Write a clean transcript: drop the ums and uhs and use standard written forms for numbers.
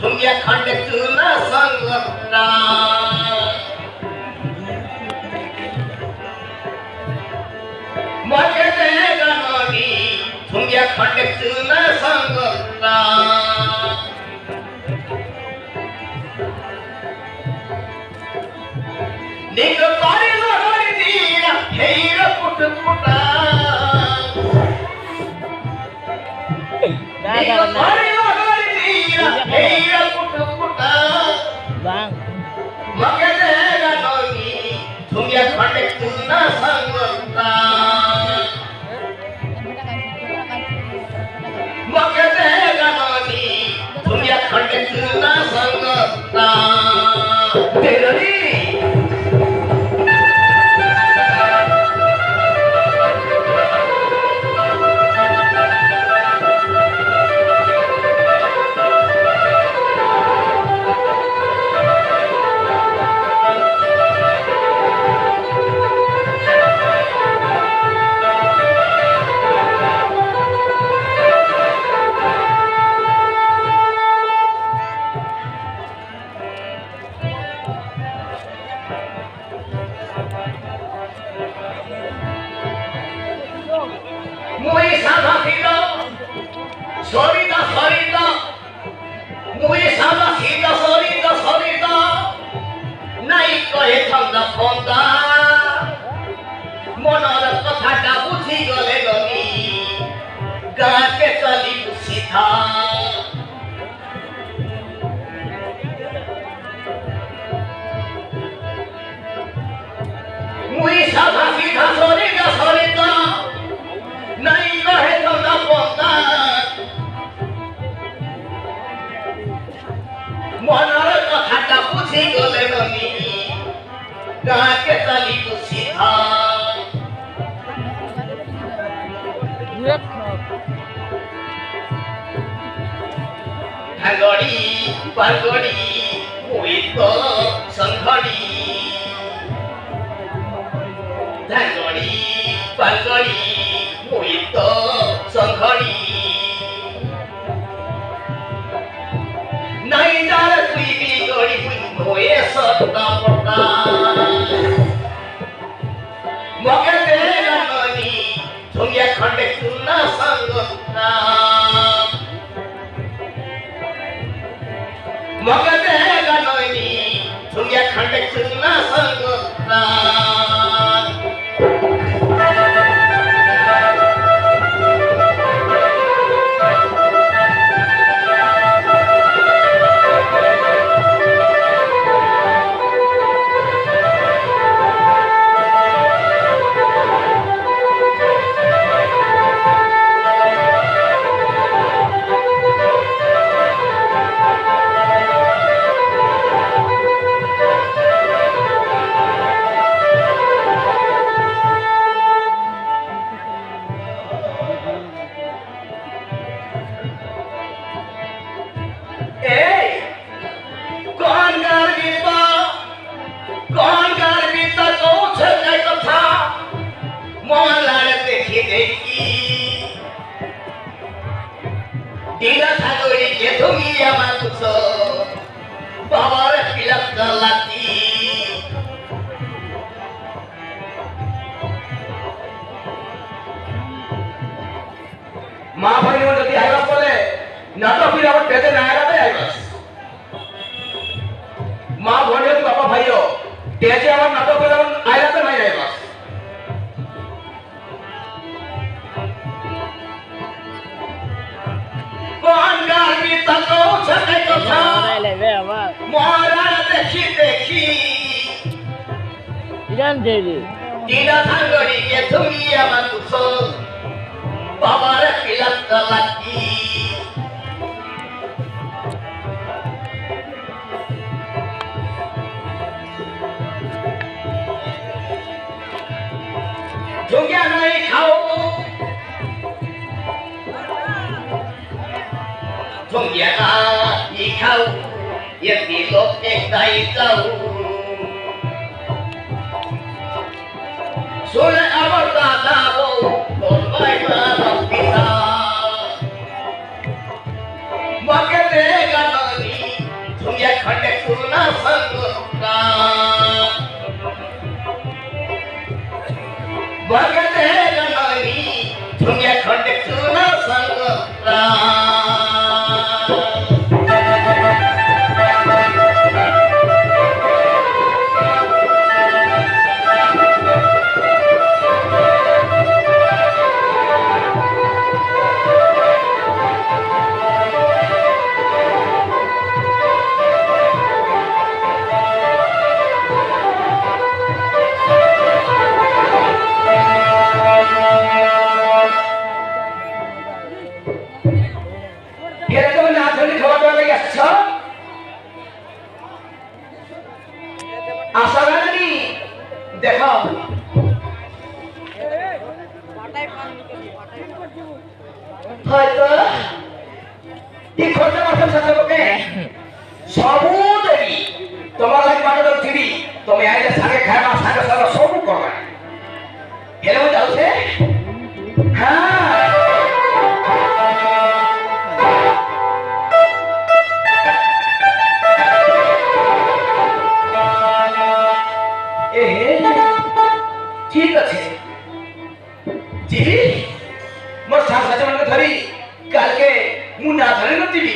Tungia khande tuna sangatra Magete ganoni Tungia khande tuna sangatra Ninga kari lagari dira heira putu puta Ninga kari lagari dira heira putu puta Bang Magete ganoni Tungia khande tuna sangatra Magete ganoni Tungia khande tuna sangatra Terari Mui sama sida, sorida sorida, mui sama sida sorida sorida, nai kohe thanda phonda, monar kothata buji gale gani, gaake chali busitha. Mui sama sida sorida sorida. Nahi kahe thanda phonda monar kothata buji gale gani gaake chali busitha Hangori Pangori Muito Sanghari Hangori Pangori Muito Sanghari Nai dar tui bigori Moye sabta porta Magate ganoni Tungia khande tuna sangatra Magate ganoni Tungia khande tuna sangatra Dila thagori ke thungi amar kuso babar pilak galati Ma bhai mon jodi aibas bole nato pir amar pete na agate aibas Ma bhai jodi baba bhaiyo teje amar nato pir amar ailate nai aibas Kongar kita kau cakai kota, muara dekhi dekhi. Tidak tanggori ke dunia manusia, babar pilat lagi. Jungya nai kau. Không nhẹ ta đi khâu Yên bị lốt trên tay trâu Số lệ áo ta ta vô Còn vai ta lòng bị ta Mà cái thế gà nợ đi तुम्ही खंड पूर्ण संगोरा बघते नाही तुम्ही खंड पूर्ण संगोरा ठीक अच्छे जी मोर सास धरी काल के मु ना धरे न जीवी